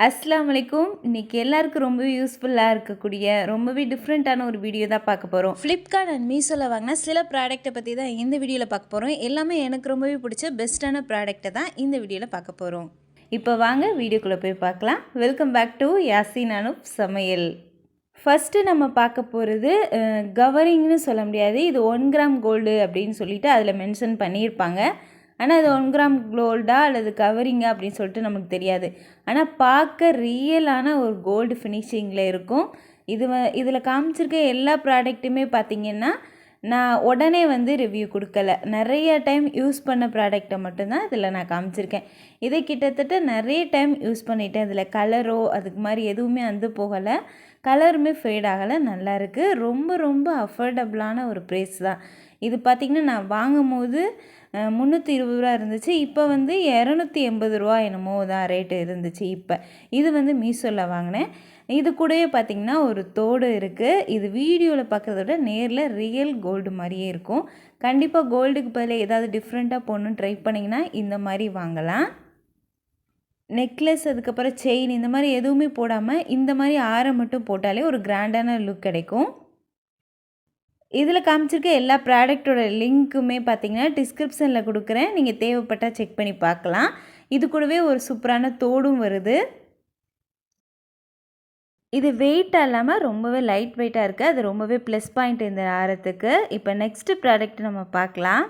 அஸ்ஸலாமு அலைக்கும். இன்னைக்கு எல்லாருக்கும் ரொம்பவே யூஸ்ஃபுல்லாக இருக்கக்கூடிய ரொம்பவே டிஃப்ரெண்ட்டான ஒரு வீடியோ தான் பார்க்க போகிறோம். ஃப்ளிப்கார்ட் அண்ட் மீஷோவில் வாங்கின சில ப்ராடக்ட்டை பற்றி தான் இந்த வீடியோவில் பார்க்க போகிறோம். எல்லாமே எனக்கு ரொம்பவே பிடிச்ச பெஸ்ட்டான ப்ராடக்ட்டை தான் இந்த வீடியோவில் பார்க்க போகிறோம். இப்போ வாங்க வீடியோக்குள்ளே போய் பார்க்கலாம். வெல்கம் பேக் டு யாசின் அனுப் சமையல். ஃபஸ்ட்டு நம்ம பார்க்க போகிறது கவரிங்னு சொல்ல முடியாது, இது 1 கிராம் கோல்டு அப்படின்னு சொல்லிட்டு அதில் மென்ஷன் பண்ணியிருப்பாங்க. ஆனால் அது 1 கிராம் கோல்டா அல்லது கவரிங்கா அப்படின்னு சொல்லிட்டு நமக்கு தெரியாது. ஆனால் பார்க்க ரியலான ஒரு கோல்டு ஃபினிஷிங்கில் இருக்கும். இதில் காமிச்சிருக்க எல்லா ப்ராடக்ட்டுமே பார்த்திங்கன்னா நான் உடனே ரிவ்யூ கொடுக்கல. நிறைய டைம் யூஸ் பண்ண ப்ராடக்டை மட்டும்தான் இதில் நான் காமிச்சிருக்கேன். இதை கிட்டத்தட்ட நிறைய டைம் யூஸ் பண்ணிட்டேன். இதில் கலரோ அதுக்கு மாதிரி எதுவுமே போகலை, கலருமே ஃபேட் ஆகலை, நல்லாயிருக்கு. ரொம்ப ரொம்ப அஃபோர்டபுளான ஒரு ப்ரைஸ் தான். இது பார்த்திங்கன்னா நான் வாங்கும் போது 320 ரூபா இருந்துச்சு. இப்போ 280 ரூபா என்னமோ தான் ரேட்டு இருந்துச்சு. இப்போ இது மீஷோவில் வாங்கினேன். இது கூடவே பார்த்திங்கன்னா ஒரு தோடு இருக்குது. இது வீடியோவில் பார்க்குறத விட நேரில் ரியல் கோல்டு மாதிரியே இருக்கும். கண்டிப்பாக கோல்டுக்கு பதில் ஏதாவது டிஃப்ரெண்ட்டாக போடணுன்னு ட்ரை பண்ணிங்கன்னா இந்த மாதிரி வாங்கலாம். நெக்லஸ் அதுக்கப்புறம் செயின் இந்த மாதிரி எதுவுமே போடாமல் இந்த மாதிரி ஆரம் மட்டும் போட்டாலே ஒரு கிராண்டான லுக் கிடைக்கும். இதில் காமிச்சிருக்க எல்லா ப்ராடக்டோட லிங்க்குமே பார்த்திங்கன்னா டிஸ்கிரிப்ஷனில் கொடுக்குறேன். நீங்கள் தேவைப்பட்டால் செக் பண்ணி பார்க்கலாம். இது கூடவே ஒரு சூப்பரான தோடும் வருது. இது வெயிட்டாக இல்லாமல் ரொம்பவே லைட் வெயிட்டாக இருக்குது. அது ரொம்பவே ப்ளஸ் பாயிண்ட் இந்த ஆரத்துக்கு. இப்போ நெக்ஸ்ட்டு ப்ராடக்ட் நம்ம பார்க்கலாம்.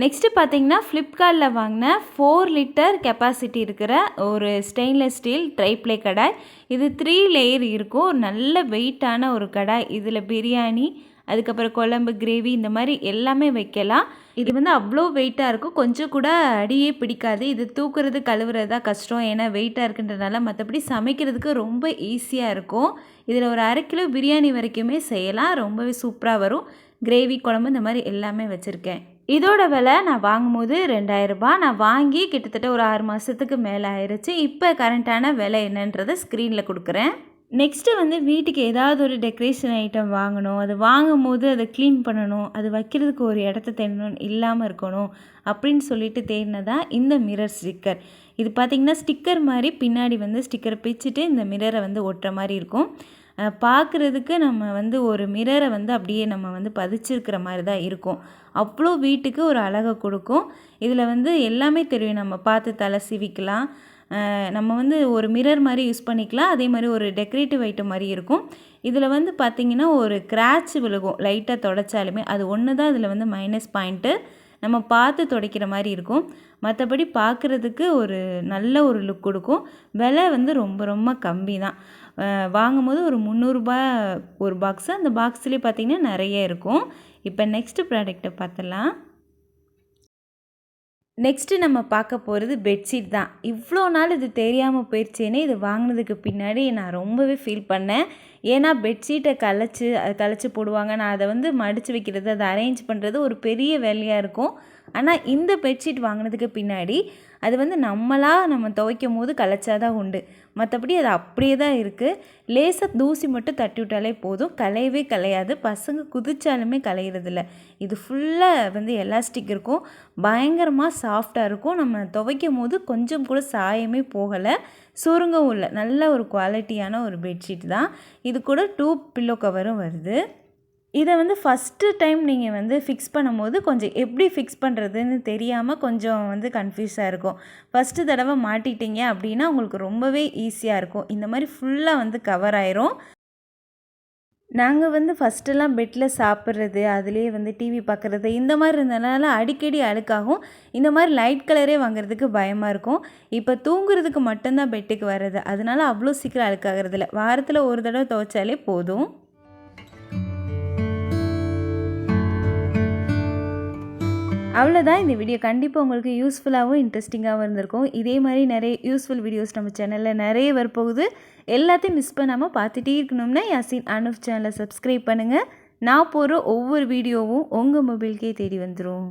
நெக்ஸ்ட்டு பார்த்திங்கன்னா ஃப்ளிப்கார்ட்டில் வாங்கின 4 லிட்டர் கெப்பாசிட்டி இருக்கிற ஒரு ஸ்டெயின்லெஸ் ஸ்டீல் ட்ரைப்ளே கடாய். இது 3 லேயர் இருக்கும். ஒரு நல்ல வெயிட்டான ஒரு கடாய். இதில் பிரியாணி அதுக்கப்புறம் குழம்பு கிரேவி இந்த மாதிரி எல்லாமே வைக்கலாம். இது அவ்வளோ வெயிட்டாக இருக்கும், கொஞ்சம் கூட அடியே பிடிக்காது. இது தூக்குறது கழுவுறது தான் கஷ்டம், ஏன்னா வெயிட்டாக இருக்குன்றதுனால. மற்றபடி சமைக்கிறதுக்கு ரொம்ப ஈஸியாக இருக்கும். இதில் ஒரு 1/2 கிலோ பிரியாணி வரைக்குமே செய்யலாம். ரொம்பவே சூப்பராக வரும். கிரேவி குழம்பு இந்த மாதிரி எல்லாமே வச்சுருக்கேன். இதோட விலை நான் வாங்கும்போது 2000 ரூபா. நான் வாங்கி கிட்டத்தட்ட ஒரு 6 மாதத்துக்கு மேலே ஆயிடுச்சு. இப்போ கரண்ட்டான விலை என்னன்றதை ஸ்க்ரீனில் கொடுக்குறேன். நெக்ஸ்ட்டு வீட்டுக்கு ஏதாவது ஒரு டெக்கரேஷன் ஐட்டம் வாங்கணும், அது வாங்கும் போது அதை க்ளீன் பண்ணணும், அது வைக்கிறதுக்கு ஒரு இடத்த தேடணும், இல்லாமல் இருக்கணும் அப்படின்னு சொல்லிட்டு தேடினதான் இந்த மிரர் ஸ்டிக்கர். இது பார்த்திங்கன்னா ஸ்டிக்கர் மாதிரி பின்னாடி ஸ்டிக்கரை பிச்சுட்டு இந்த மிரரை ஒட்டுற மாதிரி இருக்கும். பார்க்குறதுக்கு நம்ம ஒரு மிரரை அப்படியே நம்ம பதிச்சிருக்கிற மாதிரி தான் இருக்கும். அவ்வளோ வீட்டுக்கு ஒரு அழகை கொடுக்கும். இதில் எல்லாமே தெரியும். நம்ம பார்த்து தலை சீவிக்கலாம். நம்ம ஒரு மிரர் மாதிரி யூஸ் பண்ணிக்கலாம். அதே மாதிரி ஒரு டெக்கரேட்டிவ் ஐட்டம் மாதிரி இருக்கும். இதில் பார்த்திங்கன்னா ஒரு கிராட்ச் விழுகும் லைட்டாக தொடச்சாலுமே. அது ஒன்று தான் இதில் மைனஸ் பாயிண்ட்டு. நம்ம பார்த்து துடைக்கிற மாதிரி இருக்கும். மற்றபடி பார்க்குறதுக்கு ஒரு நல்ல ஒரு லுக் கொடுக்கும். விலை ரொம்ப ரொம்ப கம்மி தான். வாங்கும்போது ஒரு 300 ரூபா ஒரு பாக்ஸு. அந்த பாக்ஸ்லேயே பார்த்திங்கன்னா நிறைய இருக்கும். இப்போ நெக்ஸ்ட்டு ப்ராடக்டை பார்த்துடலாம். நெக்ஸ்ட்டு நம்ம பார்க்க போகிறது பெட்ஷீட் தான். இவ்வளோ நாள் இது தெரியாமல் போயிடுச்சேன்னு இது வாங்கினதுக்கு பின்னாடி நான் ரொம்பவே ஃபீல் பண்ணேன். ஏன்னா பெட்ஷீட்டை கலைச்சி போடுவாங்க. நான் அதை மடித்து வைக்கிறது, அதை அரேஞ்ச் பண்ணுறது ஒரு பெரிய வேலையாக இருக்கும். ஆனால் இந்த பெட்ஷீட் வாங்கினதுக்கு பின்னாடி அது நம்ம துவைக்கும் போது கலைச்சாதான் உண்டு. மற்றபடி அது அப்படியே தான் இருக்குது. லேசாக தூசி மட்டும் தட்டி விட்டாலே போதும், கலையவே கலையாது. பசங்க குதிச்சாலுமே கலையிறதில்ல. இது ஃபுல்லாக எலாஸ்டிக் இருக்கும், பயங்கரமாக சாஃப்டாக இருக்கும். நம்ம துவைக்கும் போது கொஞ்சம் கூட சாயமே போகலை, சுருங்கவும் இல்லை. நல்ல ஒரு குவாலிட்டியான ஒரு பெட்ஷீட் தான். இது கூட 2 பில்லோ கவரும் வருது. இதை ஃபஸ்ட்டு டைம் நீங்கள் ஃபிக்ஸ் பண்ணும்போது கொஞ்சம் எப்படி ஃபிக்ஸ் பண்ணுறதுன்னு தெரியாமல் கொஞ்சம் கன்ஃபியூஸாக இருக்கும். ஃபஸ்ட்டு தடவை மாட்டிட்டீங்க அப்படின்னா உங்களுக்கு ரொம்பவே ஈஸியாக இருக்கும். இந்த மாதிரி ஃபுல்லாக கவர் ஆயிரும். நாங்கள் ஃபஸ்ட்டெல்லாம் பெட்டில் சாப்பிட்றது, அதுலேயே டிவி பார்க்குறது இந்த மாதிரி இருந்ததுனால அடிக்கடி அழுக்காகும். இந்த மாதிரி லைட் கலரே வாங்குறதுக்கு பயமாக இருக்கும். இப்போ தூங்குறதுக்கு மட்டும்தான் பெட்டுக்கு வர்றது, அதனால அவ்வளோ சீக்கிரம் அழுக்காகிறதில்ல. வாரத்தில் ஒரு தடவை துவைச்சாலே போதும். அவ்வளோதான் இந்த வீடியோ. கண்டிப்பாக உங்களுக்கு யூஸ்ஃபுல்லாகவும் இன்ட்ரெஸ்டிங்காகவும் இருந்திருக்கும். இதே மாதிரி நிறைய யூஸ்ஃபுல் வீடியோஸ் நம்ம சேனலில் நிறைய வரப்போகுது. எல்லாத்தையும் மிஸ் பண்ணாமல் பார்த்துட்டே இருக்கணும்னா யாசின் அனுப் சேனலை சப்ஸ்கிரைப் பண்ணுங்கள். நான் போகிற ஒவ்வொரு வீடியோவும் உங்கள் மொபைலுக்கே தேடி வந்துடும்.